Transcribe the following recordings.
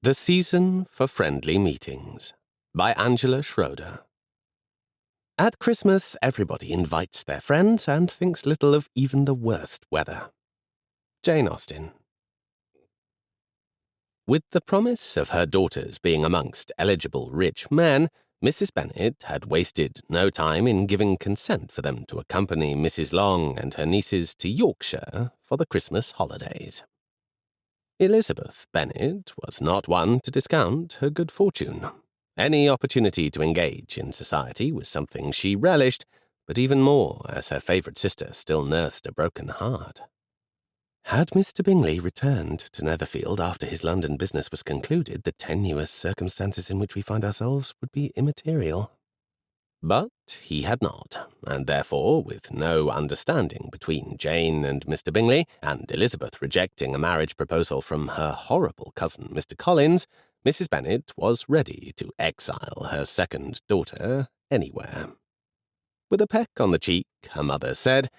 The Season for Friendly Meetings by Anngela Schroeder. At Christmas, everybody invites their friends and thinks little of even the worst weather. Jane Austen. With the promise of her daughters being amongst eligible rich men, Mrs. Bennet had wasted no time in giving consent for them to accompany Mrs. Long and her nieces to Yorkshire for the Christmas holidays. Elizabeth Bennet was not one to discount her good fortune. Any opportunity to engage in society was something she relished, but even more as her favourite sister still nursed a broken heart. Had Mr. Bingley returned to Netherfield after his London business was concluded, the tenuous circumstances in which we find ourselves would be immaterial. But he had not, and therefore, with no understanding between Jane and Mr. Bingley, and Elizabeth rejecting a marriage proposal from her horrible cousin Mr. Collins, Mrs. Bennet was ready to exile her second daughter anywhere. With a peck on the cheek, her mother said,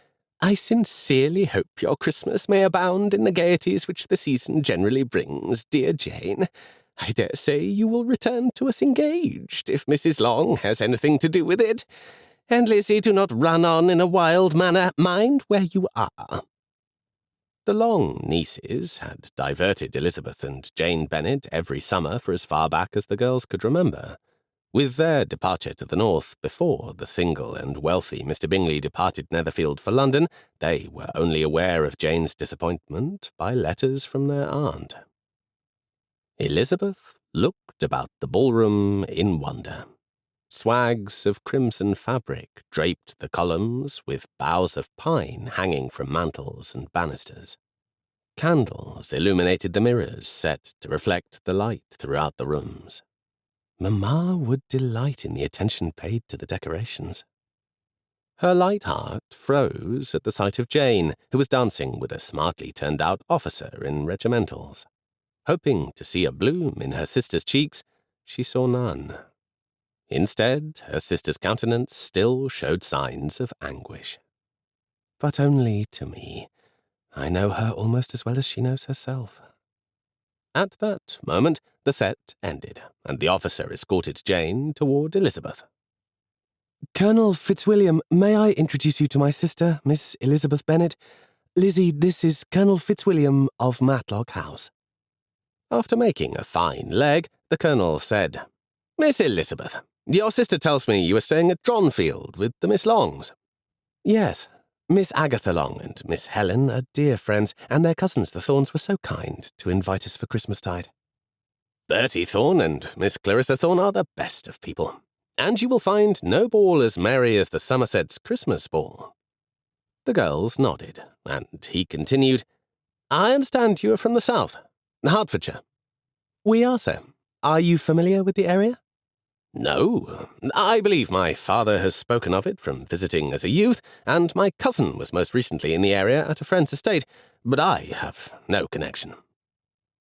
"I sincerely hope your Christmas may abound in the gaieties which the season generally brings, dear Jane. I dare say you will return to us engaged, if Mrs. Long has anything to do with it. And, Lizzie, do not run on in a wild manner. Mind where you are." The Long nieces had diverted Elizabeth and Jane Bennet every summer for as far back as the girls could remember. With their departure to the north before the single and wealthy Mr. Bingley departed Netherfield for London, they were only aware of Jane's disappointment by letters from their aunt. Elizabeth looked about the ballroom in wonder. Swags of crimson fabric draped the columns, with boughs of pine hanging from mantels and banisters. Candles illuminated the mirrors set to reflect the light throughout the rooms. Mamma would delight in the attention paid to the decorations. Her light heart froze at the sight of Jane, who was dancing with a smartly turned-out officer in regimentals. Hoping to see a bloom in her sister's cheeks, she saw none. Instead, her sister's countenance still showed signs of anguish. But only to me. I know her almost as well as she knows herself. At that moment, the set ended, and the officer escorted Jane toward Elizabeth. "Colonel Fitzwilliam, may I introduce you to my sister, Miss Elizabeth Bennet? Lizzie, this is Colonel Fitzwilliam of Matlock House." After making a fine leg, the colonel said, "Miss Elizabeth, your sister tells me you are staying at Dronfield with the Miss Longs." "Yes. Miss Agatha Long and Miss Helen are dear friends, and their cousins the Thornes were so kind to invite us for Christmastide." "Bertie Thorne and Miss Clarissa Thorne are the best of people, and you will find no ball as merry as the Somerset's Christmas ball." The girls nodded, and he continued, "I understand you are from the south. Hertfordshire." "We are, sir. Are you familiar with the area?" "No. I believe my father has spoken of it from visiting as a youth, and my cousin was most recently in the area at a friend's estate, but I have no connection."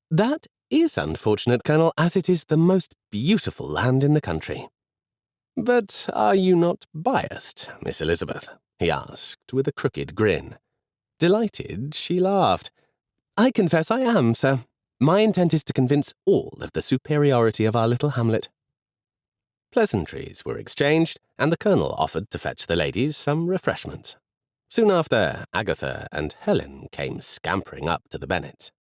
"That is unfortunate, Colonel, as it is the most beautiful land in the country." "But are you not biased, Miss Elizabeth?" he asked with a crooked grin. Delighted, she laughed. "I confess I am, sir. My intent is to convince all of the superiority of our little hamlet." Pleasantries were exchanged, and the colonel offered to fetch the ladies some refreshments. Soon after, Agatha and Helen came scampering up to the Bennets.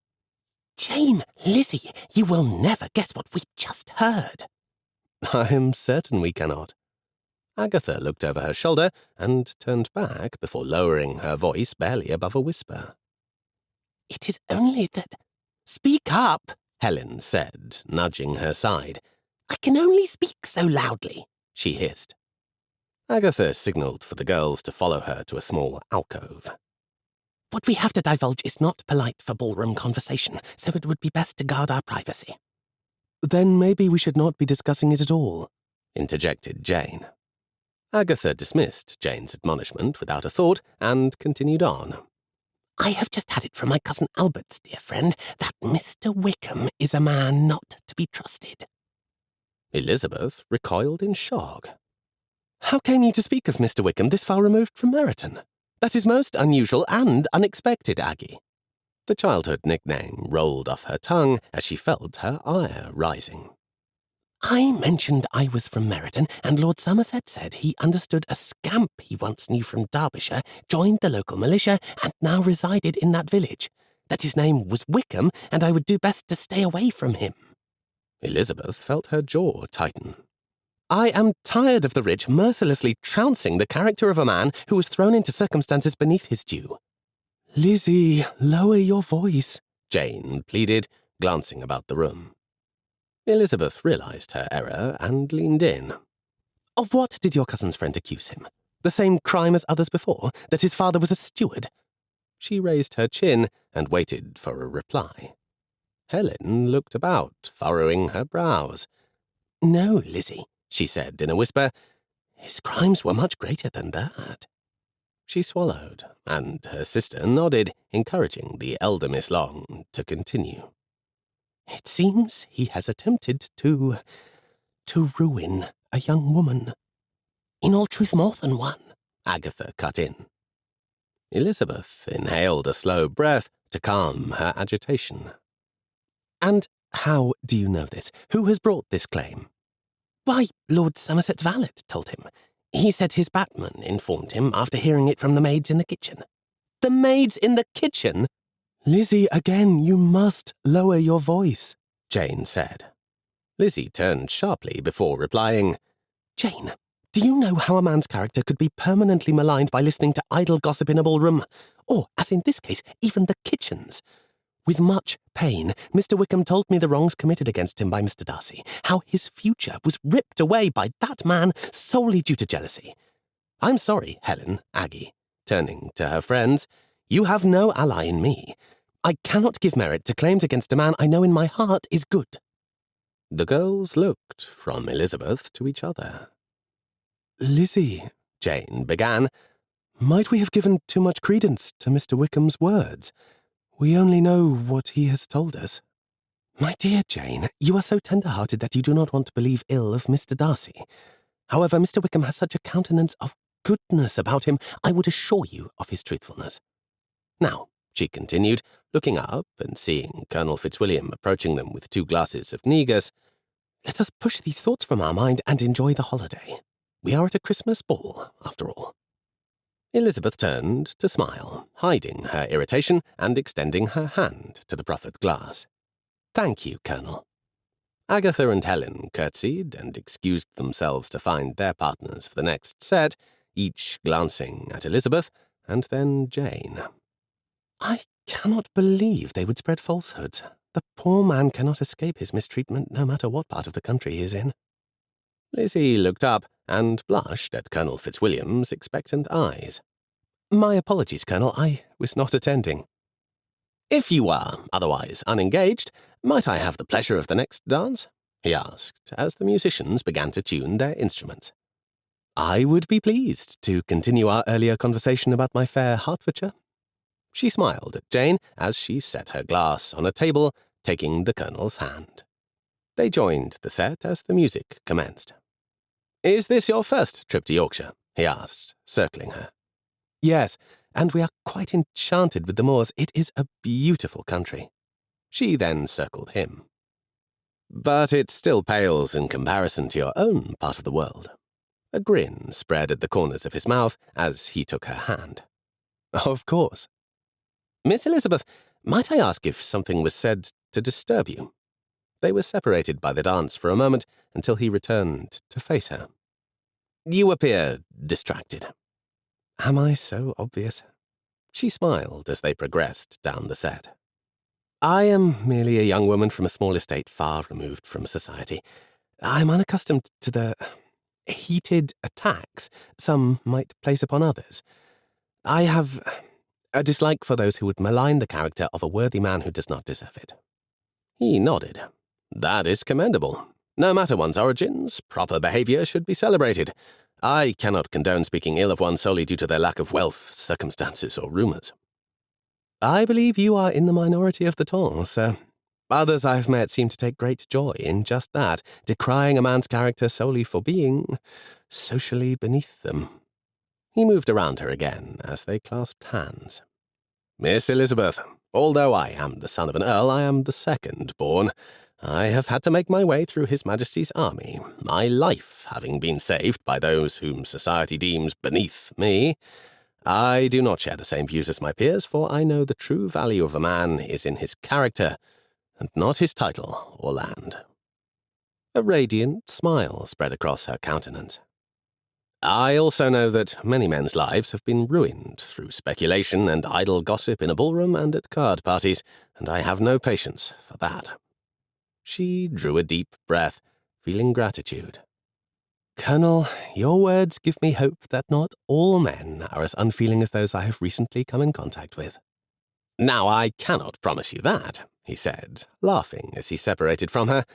"Jane, Lizzie, you will never guess what we just heard." "I am certain we cannot." Agatha looked over her shoulder and turned back before lowering her voice barely above a whisper. "It is only that—" "Speak up," Helen said, nudging her side. "I can only speak so loudly," she hissed. Agatha signalled for the girls to follow her to a small alcove. "What we have to divulge is not polite for ballroom conversation, so it would be best to guard our privacy." "Then maybe we should not be discussing it at all," interjected Jane. Agatha dismissed Jane's admonishment without a thought and continued on. "I have just had it from my cousin Albert's dear friend that Mr. Wickham is a man not to be trusted." Elizabeth recoiled in shock. "How came you to speak of Mr. Wickham this far removed from Meryton? That is most unusual and unexpected, Aggie." The childhood nickname rolled off her tongue as she felt her ire rising. I mentioned I was from Meryton, and Lord Somerset said he understood a scamp he once knew from Derbyshire, joined the local militia, and now resided in that village. That his name was Wickham, and I would do best to stay away from him. Elizabeth felt her jaw tighten. I am tired of the rich mercilessly trouncing the character of a man who was thrown into circumstances beneath his due. Lizzie, lower your voice, Jane pleaded, glancing about the room. Elizabeth realized her error and leaned in. Of what did your cousin's friend accuse him? The same crime as others before, that his father was a steward? She raised her chin and waited for a reply. Helen looked about, furrowing her brows. No, Lizzie, she said in a whisper. His crimes were much greater than that. She swallowed, and her sister nodded, encouraging the elder Miss Long to continue. It seems he has attempted to ruin a young woman. In all truth, more than one, Agatha cut in. Elizabeth inhaled a slow breath to calm her agitation. And how do you know this? Who has brought this claim? Why, Lord Somerset's valet told him. He said his batman informed him after hearing it from the maids in the kitchen. The maids in the kitchen? Lizzie, again, you must lower your voice, Jane said. Lizzie turned sharply before replying, Jane, do you know how a man's character could be permanently maligned by listening to idle gossip in a ballroom? Or, as in this case, even the kitchens? With much pain, Mr. Wickham told me the wrongs committed against him by Mr. Darcy, how his future was ripped away by that man solely due to jealousy. I'm sorry, Helen, Aggie, turning to her friends, you have no ally in me. I cannot give merit to claims against a man I know in my heart is good. The girls looked from Elizabeth to each other. Lizzie, Jane began, might we have given too much credence to Mr. Wickham's words? We only know what he has told us. My dear Jane, you are so tender-hearted that you do not want to believe ill of Mr. Darcy. However, Mr. Wickham has such a countenance of goodness about him, I would assure you of his truthfulness. Now, she continued, looking up and seeing Colonel Fitzwilliam approaching them with 2 glasses of negus, let us push these thoughts from our mind and enjoy the holiday. We are at a Christmas ball, after all. Elizabeth turned to smile, hiding her irritation and extending her hand to the proffered glass. Thank you, Colonel. Agatha and Helen curtsied and excused themselves to find their partners for the next set, each glancing at Elizabeth and then Jane. I cannot believe they would spread falsehoods. The poor man cannot escape his mistreatment no matter what part of the country he is in. Lizzie looked up and blushed at Colonel Fitzwilliam's expectant eyes. My apologies, Colonel, I was not attending. If you are otherwise unengaged, might I have the pleasure of the next dance? He asked, as the musicians began to tune their instruments. I would be pleased to continue our earlier conversation about my fair Hertfordshire. She smiled at Jane as she set her glass on a table, taking the Colonel's hand. They joined the set as the music commenced. Is this your first trip to Yorkshire? He asked, circling her. Yes, and we are quite enchanted with the moors. It is a beautiful country. She then circled him. But it still pales in comparison to your own part of the world. A grin spread at the corners of his mouth as he took her hand. Of course. Miss Elizabeth, might I ask if something was said to disturb you? They were separated by the dance for a moment until he returned to face her. You appear distracted. Am I so obvious? She smiled as they progressed down the set. I am merely a young woman from a small estate far removed from society. I am unaccustomed to the heated attacks some might place upon others. I have a dislike for those who would malign the character of a worthy man who does not deserve it. He nodded. That is commendable. No matter one's origins, proper behavior should be celebrated. I cannot condone speaking ill of one solely due to their lack of wealth, circumstances, or rumors. I believe you are in the minority of the ton, sir. Others I've met seem to take great joy in just that, decrying a man's character solely for being socially beneath them. He moved around her again as they clasped hands. Miss Elizabeth, Although I am the son of an earl, I am the second born. I have had to make my way through His Majesty's army, my life having been saved by those whom society deems beneath me. I do not share the same views as my peers, for I know the true value of a man is in his character, and not his title or land. A radiant smile spread across her countenance. I also know that many men's lives have been ruined through speculation and idle gossip in a ballroom and at card parties, and I have no patience for that. She drew a deep breath, feeling gratitude. Colonel, your words give me hope that not all men are as unfeeling as those I have recently come in contact with. Now, I cannot promise you that, he said, laughing as he separated from her,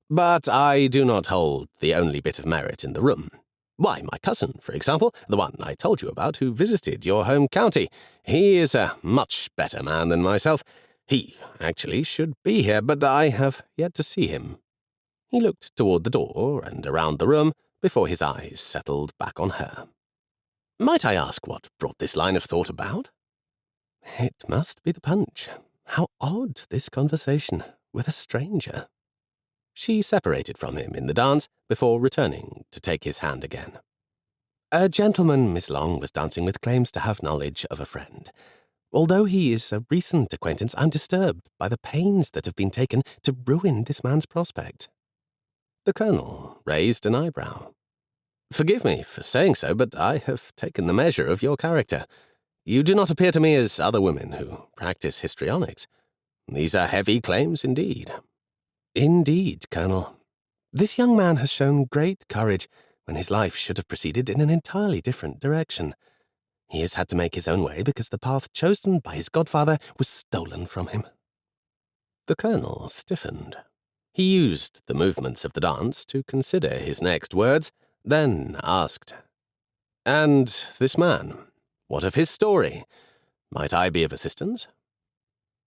but I do not hold the only bit of merit in the room. Why, my cousin, for example, the one I told you about who visited your home county, he is a much better man than myself. He actually should be here, but I have yet to see him. He looked toward the door and around the room before his eyes settled back on her. Might I ask what brought this line of thought about? It must be the punch. How odd, this conversation with a stranger. She separated from him in the dance before returning to take his hand again. A gentleman Miss Long was dancing with claims to have knowledge of a friend. Although he is a recent acquaintance, I'm disturbed by the pains that have been taken to ruin this man's prospects. The Colonel raised an eyebrow. Forgive me for saying so, but I have taken the measure of your character. You do not appear to me as other women who practice histrionics. These are heavy claims indeed. Indeed, Colonel. This young man has shown great courage when his life should have proceeded in an entirely different direction. He has had to make his own way because the path chosen by his godfather was stolen from him. The Colonel stiffened. He used the movements of the dance to consider his next words, then asked, "And this man, what of his story? Might I be of assistance?"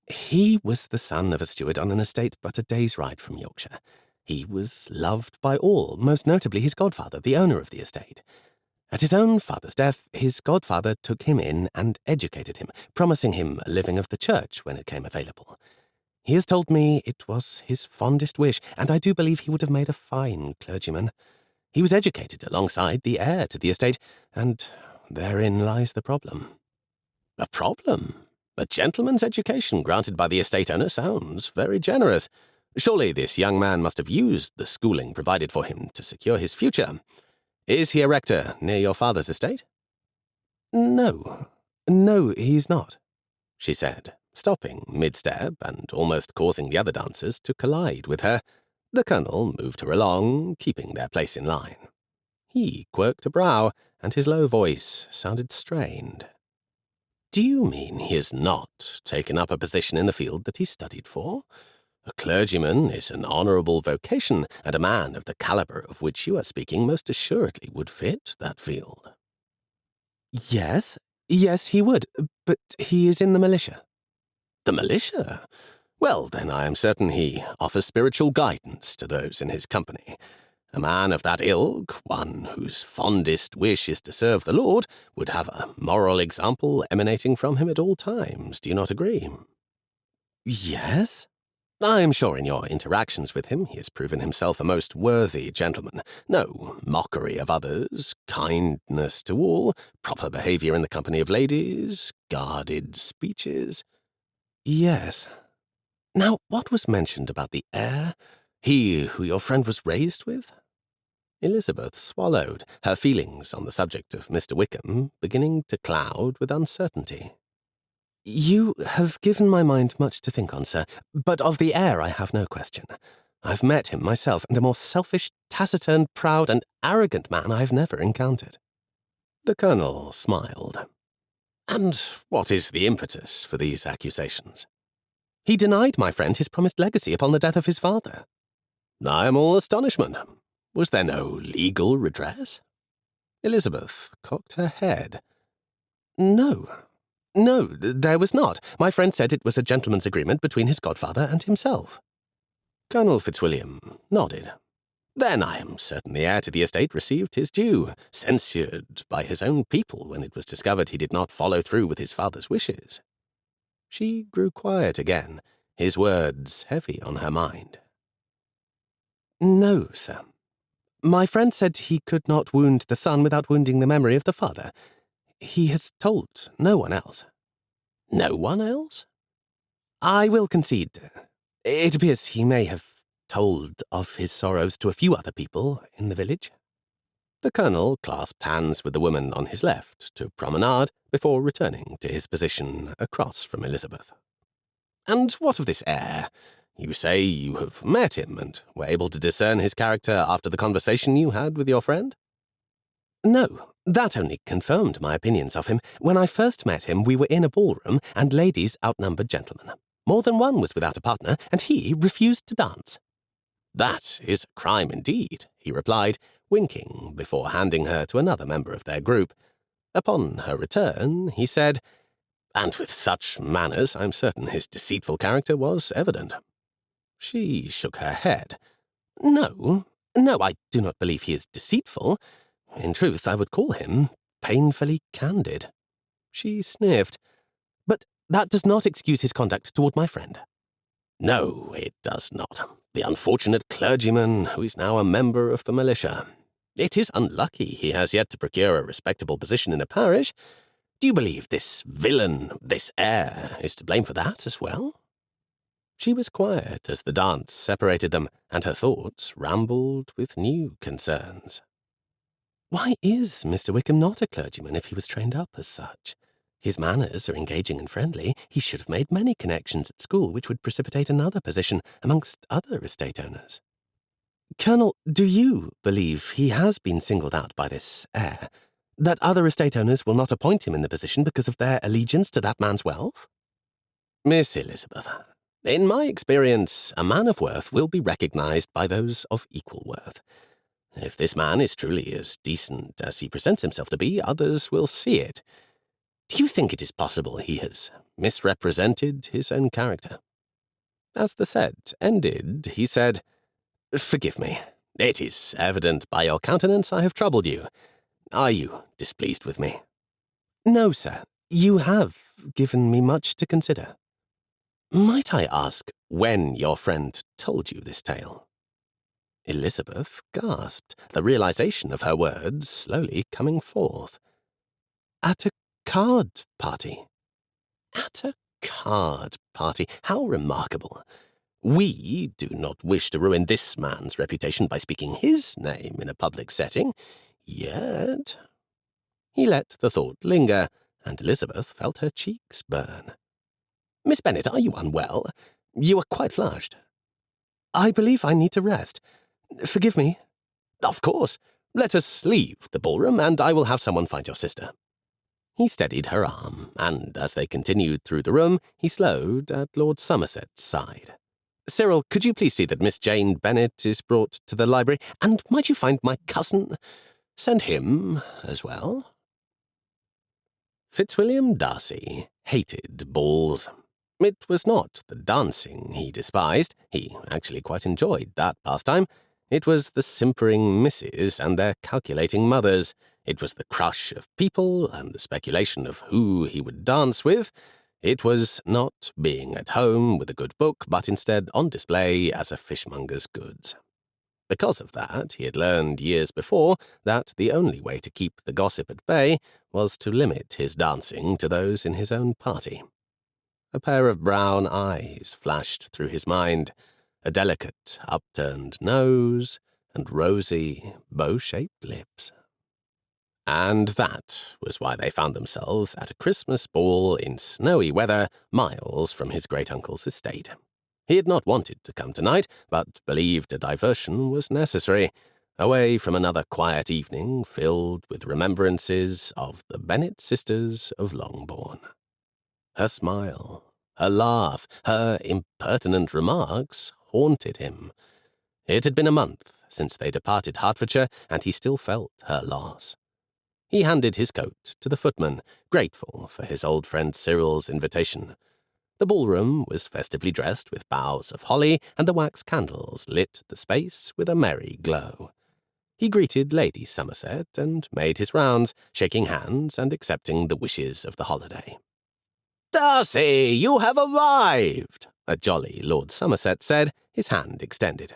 He was the son of a steward on an estate but a day's ride from Yorkshire. He was loved by all, most notably his godfather, the owner of the estate. At his own father's death, his godfather took him in and educated him, promising him a living of the church when it came available. He has told me it was his fondest wish, and I do believe he would have made a fine clergyman. He was educated alongside the heir to the estate, and therein lies the problem. A problem? A gentleman's education granted by the estate owner sounds very generous. Surely this young man must have used the schooling provided for him to secure his future. Is he a rector near your father's estate? No, he's not, she said, stopping mid-step and almost causing the other dancers to collide with her. The Colonel moved her along, keeping their place in line. He quirked a brow, and his low voice sounded strained. Do you mean he has not taken up a position in the field that he studied for? A clergyman is an honourable vocation, and a man of the calibre of which you are speaking most assuredly would fit that field. Yes, he would, but he is in the militia. The militia? Well, then I am certain he offers spiritual guidance to those in his company. A man of that ilk, one whose fondest wish is to serve the Lord, would have a moral example emanating from him at all times. Do you not agree? Yes. I am sure in your interactions with him he has proven himself a most worthy gentleman. No mockery of others, kindness to all, proper behaviour in the company of ladies, guarded speeches. Yes. Now, what was mentioned about the heir? He who your friend was raised with? Elizabeth swallowed, her feelings on the subject of Mr. Wickham beginning to cloud with uncertainty. You have given my mind much to think on, sir, but of the heir I have no question. I've met him myself, and a more selfish, taciturn, proud, and arrogant man I have never encountered. The Colonel smiled. And what is the impetus for these accusations? He denied my friend his promised legacy upon the death of his father. I am all astonishment. Was there no legal redress? Elizabeth cocked her head. No, there was not. My friend said it was a gentleman's agreement between his godfather and himself. Colonel Fitzwilliam nodded. Then I am certain the heir to the estate received his due, censured by his own people when it was discovered he did not follow through with his father's wishes. She grew quiet again, his words heavy on her mind. "No, sir. My friend said he could not wound the son without wounding the memory of the father. He has told no one else." "No one else?" "I will concede. It appears he may have told of his sorrows to a few other people in the village." The colonel clasped hands with the woman on his left to promenade before returning to his position across from Elizabeth. "And what of this heir? You say you have met him and were able to discern his character after the conversation you had with your friend?" "No, that only confirmed my opinions of him. When I first met him, we were in a ballroom, and ladies outnumbered gentlemen. More than one was without a partner, and he refused to dance." "That is a crime indeed," he replied, winking before handing her to another member of their group. Upon her return, he said, "And with such manners, I'm certain his deceitful character was evident." She shook her head. No, I do not believe he is deceitful. In truth, I would call him painfully candid." She sniffed. "But that does not excuse his conduct toward my friend." "No, it does not. The unfortunate clergyman who is now a member of the militia. It is unlucky he has yet to procure a respectable position in a parish. Do you believe this villain, this heir, is to blame for that as well?" She was quiet as the dance separated them, and her thoughts rambled with new concerns. Why is Mr. Wickham not a clergyman if he was trained up as such? His manners are engaging and friendly. He should have made many connections at school which would precipitate another position amongst other estate owners. Colonel, do you believe he has been singled out by this heir? That other estate owners will not appoint him in the position because of their allegiance to that man's wealth? Miss Elizabeth, in my experience, a man of worth will be recognized by those of equal worth. If this man is truly as decent as he presents himself to be, others will see it. Do you think it is possible he has misrepresented his own character?" As the set ended, he said, "Forgive me. It is evident by your countenance I have troubled you. Are you displeased with me?" "No, sir. You have given me much to consider." "Might I ask when your friend told you this tale?" Elizabeth gasped, the realization of her words slowly coming forth. "At a card party." "At a card party? How remarkable. We do not wish to ruin this man's reputation by speaking his name in a public setting, yet—" He let the thought linger, and Elizabeth felt her cheeks burn. "Miss Bennet, are you unwell? You are quite flushed." "I believe I need to rest. Forgive me." "Of course. Let us leave the ballroom, and I will have someone find your sister." He steadied her arm, and as they continued through the room, he slowed at Lord Somerset's side. "Cyril, could you please see that Miss Jane Bennet is brought to the library? And might you find my cousin? Send him as well." Fitzwilliam Darcy hated balls. It was not the dancing he despised. He actually quite enjoyed that pastime. It was the simpering misses and their calculating mothers. It was the crush of people and the speculation of who he would dance with. It was not being at home with a good book, but instead on display as a fishmonger's goods. Because of that, he had learned years before that the only way to keep the gossip at bay was to limit his dancing to those in his own party. A pair of brown eyes flashed through his mind, a delicate, upturned nose, and rosy, bow-shaped lips. And that was why they found themselves at a Christmas ball in snowy weather, miles from his great-uncle's estate. He had not wanted to come tonight, but believed a diversion was necessary, away from another quiet evening filled with remembrances of the Bennet sisters of Longbourn. Her smile, her laugh, her impertinent remarks haunted him. It had been a month since they departed Hertfordshire, and he still felt her loss. He handed his coat to the footman, grateful for his old friend Cyril's invitation. The ballroom was festively dressed with boughs of holly, and the wax candles lit the space with a merry glow. He greeted Lady Somerset and made his rounds, shaking hands and accepting the wishes of the holiday. "Darcy, you have arrived," a jolly Lord Somerset said, his hand extended.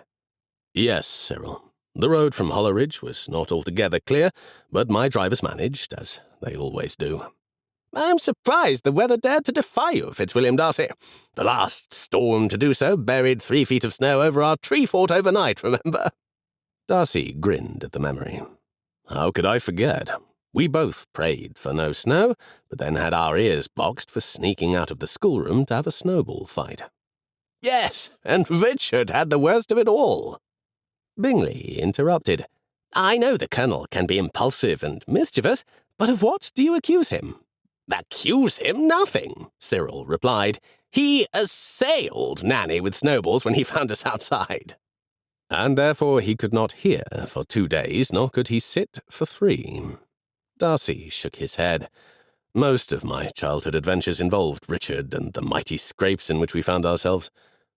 "Yes, Cyril. The road from Holleridge was not altogether clear, but my drivers managed, as they always do." "I'm surprised the weather dared to defy you, Fitzwilliam Darcy. The last storm to do so buried 3 feet of snow over our tree fort overnight, remember?" Darcy grinned at the memory. "How could I forget? We both prayed for no snow, but then had our ears boxed for sneaking out of the schoolroom to have a snowball fight." "Yes, and Richard had the worst of it all." Bingley interrupted. "I know the Colonel can be impulsive and mischievous, but of what do you accuse him?" "Accuse him? Nothing," Cyril replied. "He assailed Nanny with snowballs when he found us outside." "And therefore he could not hear for 2 days, nor could he sit for 3. Darcy shook his head. "Most of my childhood adventures involved Richard and the mighty scrapes in which we found ourselves.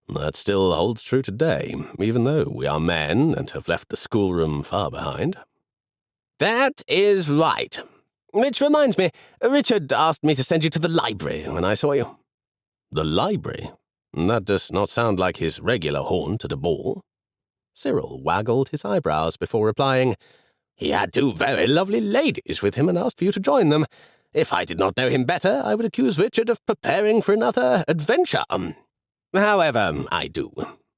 That still holds true today, even though we are men and have left the schoolroom far behind." "That is right. Which reminds me, Richard asked me to send you to the library when I saw you." "The library? That does not sound like his regular haunt at a ball." Cyril waggled his eyebrows before replying, "He had 2 very lovely ladies with him and asked for you to join them. If I did not know him better, I would accuse Richard of preparing for another adventure. However, I do.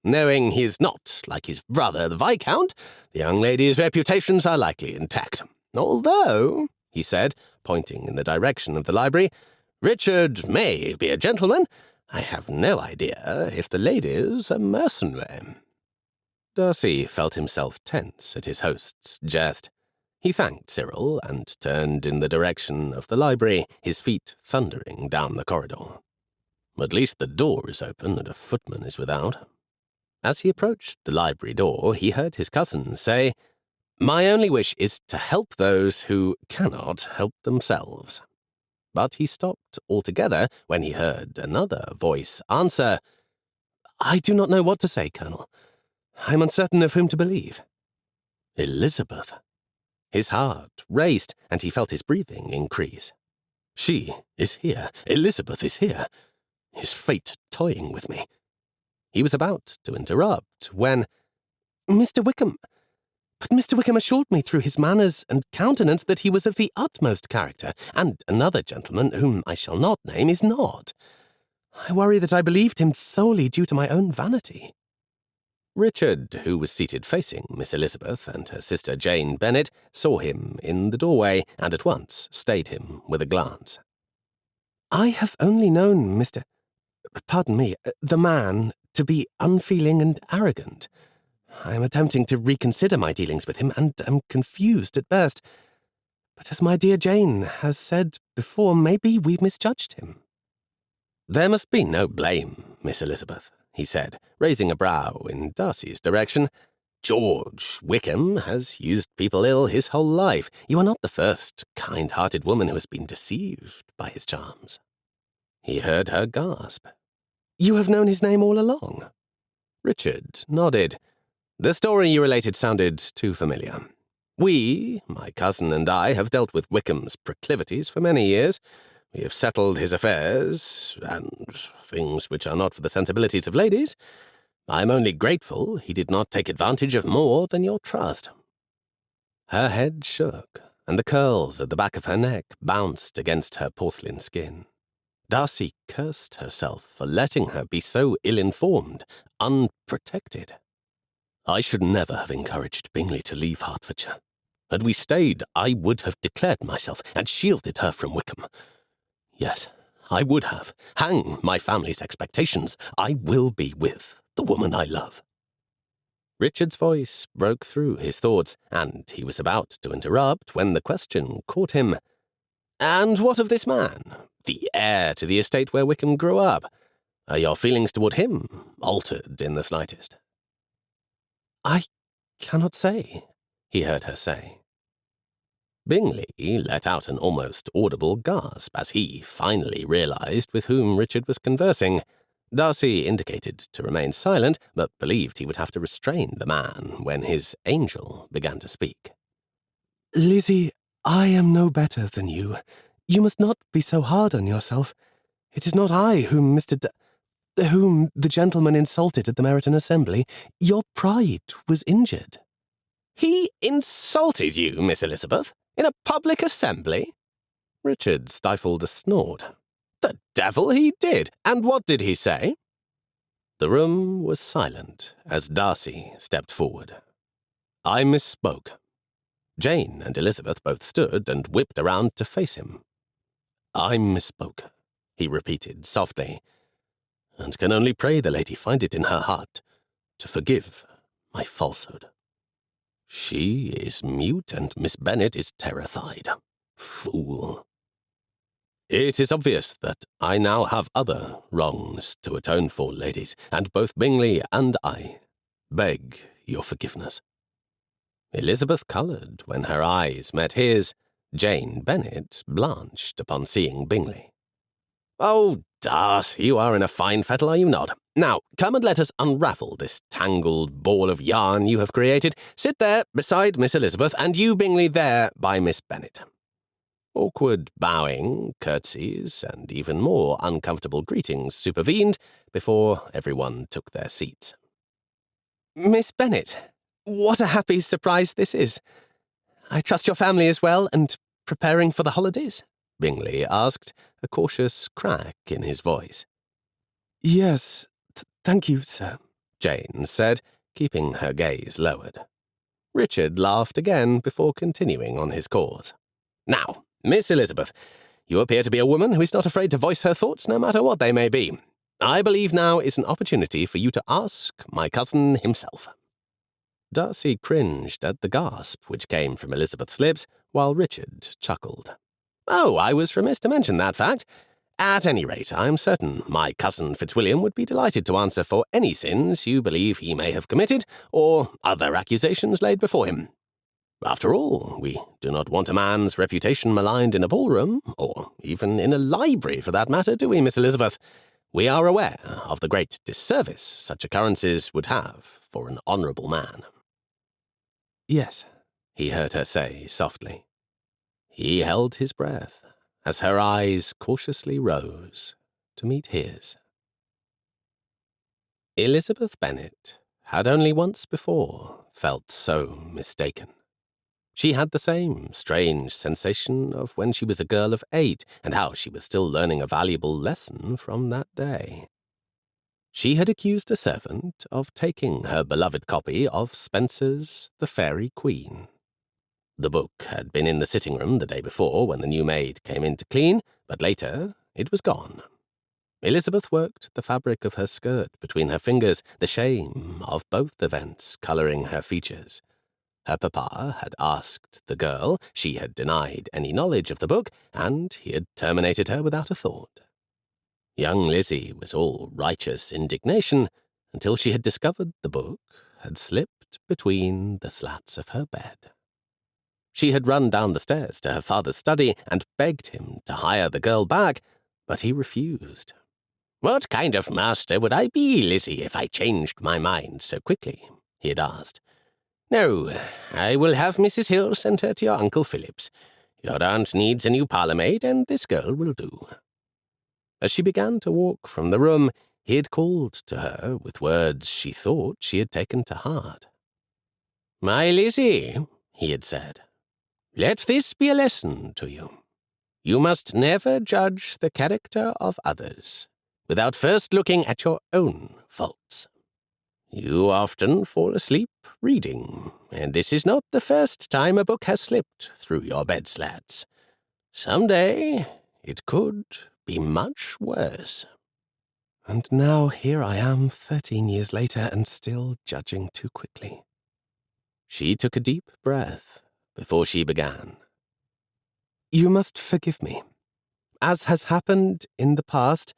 Knowing he is not like his brother, the Viscount, the young ladies' reputations are likely intact. Although," he said, pointing in the direction of the library, "Richard may be a gentleman. I have no idea if the ladies are mercenary." Darcy felt himself tense at his host's jest. He thanked Cyril and turned in the direction of the library, his feet thundering down the corridor. "At least the door is open and a footman is without." As he approached the library door, he heard his cousin say, "My only wish is to help those who cannot help themselves." But he stopped altogether when he heard another voice answer, "I do not know what to say, Colonel. I am uncertain of whom to believe." "Elizabeth." His heart raced, and he felt his breathing increase. "She is here. Elizabeth is here. Is fate toying with me?" He was about to interrupt when, "Mr. Wickham. But Mr. Wickham assured me through his manners and countenance that he was of the utmost character, and another gentleman, whom I shall not name, is not. I worry that I believed him solely due to my own vanity." Richard, who was seated facing Miss Elizabeth and her sister Jane Bennet, saw him in the doorway and at once stayed him with a glance. "I have only known the man, to be unfeeling and arrogant. I am attempting to reconsider my dealings with him and am confused at best. But as my dear Jane has said before, maybe we misjudged him." "There must be no blame, Miss Elizabeth," he said, raising a brow in Darcy's direction. "George Wickham has used people ill his whole life. You are not the first kind-hearted woman who has been deceived by his charms." He heard her gasp. "You have known his name all along?" Richard nodded. "The story you related sounded too familiar. We, my cousin and I, have dealt with Wickham's proclivities for many years. We have settled his affairs, and things which are not for the sensibilities of ladies. I am only grateful he did not take advantage of more than your trust." Her head shook, and the curls at the back of her neck bounced against her porcelain skin. Darcy cursed herself for letting her be so ill-informed, unprotected. "I should never have encouraged Bingley to leave Hertfordshire. Had we stayed, I would have declared myself and shielded her from Wickham. Yes, I would have. Hang my family's expectations. I will be with the woman I love." Richard's voice broke through his thoughts, and he was about to interrupt when the question caught him. "And what of this man, the heir to the estate where Wickham grew up? Are your feelings toward him altered in the slightest?" "I cannot say," he heard her say. Bingley let out an almost audible gasp as he finally realized with whom Richard was conversing. Darcy indicated to remain silent, but believed he would have to restrain the man when his angel began to speak. "Lizzie, I am no better than you. You must not be so hard on yourself. It is not I whom whom the gentleman insulted at the Meryton Assembly. Your pride was injured." "He insulted you, Miss Elizabeth, in a public assembly?" Richard stifled a snort. "The devil he did! And what did he say?" The room was silent as Darcy stepped forward. "I misspoke." Jane and Elizabeth both stood and whipped around to face him. "I misspoke," he repeated softly, "and can only pray the lady find it in her heart to forgive my falsehood. She is mute and Miss Bennet is terrified. Fool. It is obvious that I now have other wrongs to atone for, ladies, and both Bingley and I beg your forgiveness." Elizabeth coloured when her eyes met his. Jane Bennet blanched upon seeing Bingley. "Oh, Darcy, you are in a fine fettle, are you not? Now, come and let us unravel this tangled ball of yarn you have created. Sit there beside Miss Elizabeth, and you, Bingley, there by Miss Bennet." Awkward bowing, curtsies, and even more uncomfortable greetings supervened before everyone took their seats. "Miss Bennet, what a happy surprise this is. I trust your family is well and preparing for the holidays?" Bingley asked, a cautious crack in his voice. "Yes, thank you, sir," Jane said, keeping her gaze lowered. Richard laughed again before continuing on his course. "Now, Miss Elizabeth, you appear to be a woman who is not afraid to voice her thoughts no matter what they may be. I believe now is an opportunity for you to ask my cousin himself." Darcy cringed at the gasp which came from Elizabeth's lips, while Richard chuckled. "Oh, I was remiss to mention that fact. At any rate, I am certain my cousin Fitzwilliam would be delighted to answer for any sins you believe he may have committed, or other accusations laid before him. After all, we do not want a man's reputation maligned in a ballroom, or even in a library for that matter, do we, Miss Elizabeth? We are aware of the great disservice such occurrences would have for an honourable man." "Yes," he heard her say softly. He held his breath as her eyes cautiously rose to meet his. Elizabeth Bennet had only once before felt so mistaken. She had the same strange sensation of when she was a girl of 8, and how she was still learning a valuable lesson from that day. She had accused a servant of taking her beloved copy of Spenser's The Faerie Queen. The book had been in the sitting-room the day before when the new maid came in to clean, but later it was gone. Elizabeth worked the fabric of her skirt between her fingers, the shame of both events colouring her features. Her papa had asked the girl, she had denied any knowledge of the book, and he had terminated her without a thought. Young Lizzie was all righteous indignation until she had discovered the book had slipped between the slats of her bed. She had run down the stairs to her father's study and begged him to hire the girl back, but he refused. "What kind of master would I be, Lizzie, if I changed my mind so quickly?" he had asked. "No, I will have Mrs. Hill send her to your Uncle Philip's. Your aunt needs a new parlour-maid, and this girl will do." As she began to walk from the room, he had called to her with words she thought she had taken to heart. "My Lizzie," he had said, "let this be a lesson to you. You must never judge the character of others without first looking at your own faults. You often fall asleep reading, and this is not the first time a book has slipped through your bed slats. Some day it could be much worse." And now here I am 13 years later and still judging too quickly. She took a deep breath before she began. "You must forgive me. As has happened in the past,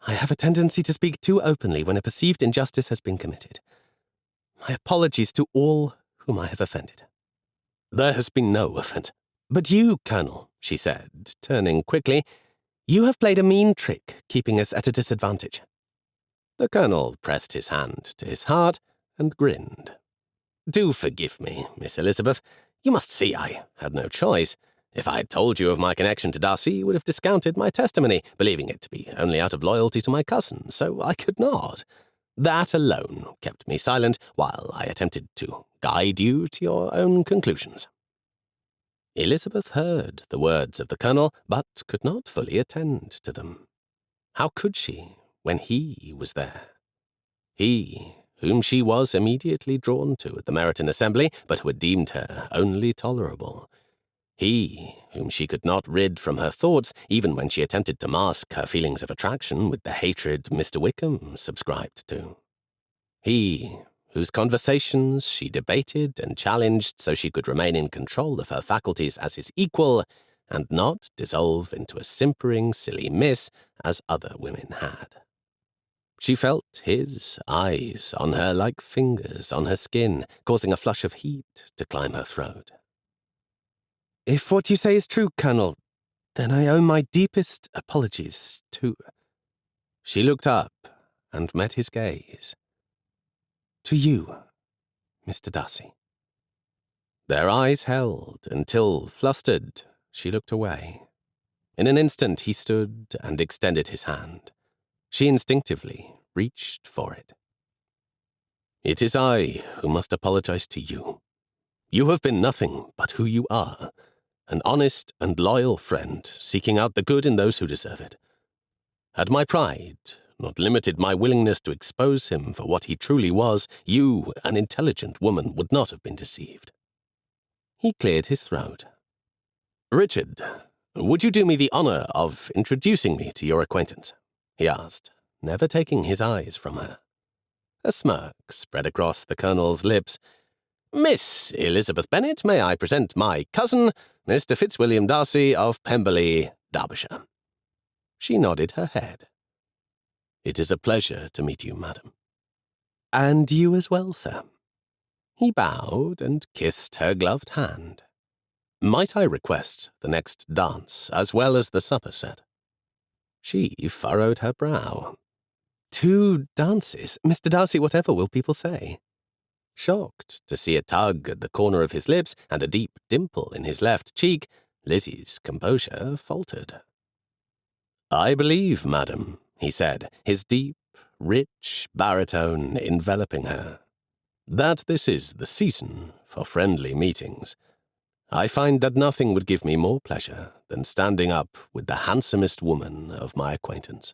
I have a tendency to speak too openly when a perceived injustice has been committed. My apologies to all whom I have offended." "There has been no offence." "But you, Colonel," she said, turning quickly, "you have played a mean trick, keeping us at a disadvantage." The Colonel pressed his hand to his heart and grinned. "Do forgive me, Miss Elizabeth. You must see I had no choice. If I had told you of my connection to Darcy, you would have discounted my testimony, believing it to be only out of loyalty to my cousin, so I could not. That alone kept me silent while I attempted to guide you to your own conclusions." Elizabeth heard the words of the Colonel, but could not fully attend to them. How could she, when he was there? He, whom she was immediately drawn to at the Meryton Assembly, but who had deemed her only tolerable. He, whom she could not rid from her thoughts, even when she attempted to mask her feelings of attraction with the hatred Mr. Wickham subscribed to. He, whose conversations she debated and challenged so she could remain in control of her faculties as his equal, and not dissolve into a simpering, silly miss as other women had. She felt his eyes on her like fingers on her skin, causing a flush of heat to climb her throat. "If what you say is true, Colonel, then I owe my deepest apologies to—" She looked up and met his gaze. "To you, Mr. Darcy." Their eyes held until, flustered, she looked away. In an instant he stood and extended his hand. She instinctively reached for it. "It is I who must apologize to you. You have been nothing but who you are, an honest and loyal friend seeking out the good in those who deserve it. Had my pride not limited my willingness to expose him for what he truly was, you, an intelligent woman, would not have been deceived." He cleared his throat. "Richard, would you do me the honor of introducing me to your acquaintance?" he asked, never taking his eyes from her. A smirk spread across the Colonel's lips. "Miss Elizabeth Bennet, may I present my cousin, Mr. Fitzwilliam Darcy of Pemberley, Derbyshire?" She nodded her head. "It is a pleasure to meet you, madam." "And you as well, sir." He bowed and kissed her gloved hand. "Might I request the next dance as well as the supper set?" She furrowed her brow. 2 dances? Mr. Darcy, whatever will people say?" Shocked to see a tug at the corner of his lips and a deep dimple in his left cheek, Lizzie's composure faltered. "I believe, madam," he said, his deep, rich baritone enveloping her, "that this is the season for friendly meetings. I find that nothing would give me more pleasure than standing up with the handsomest woman of my acquaintance."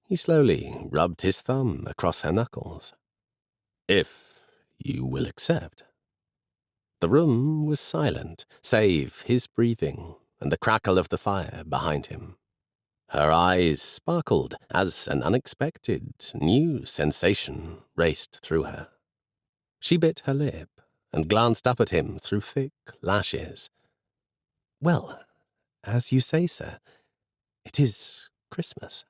He slowly rubbed his thumb across her knuckles. "If you will accept." The room was silent, save his breathing and the crackle of the fire behind him. Her eyes sparkled as an unexpected, new sensation raced through her. She bit her lip and glanced up at him through thick lashes. "Well, as you say, sir, it is Christmas."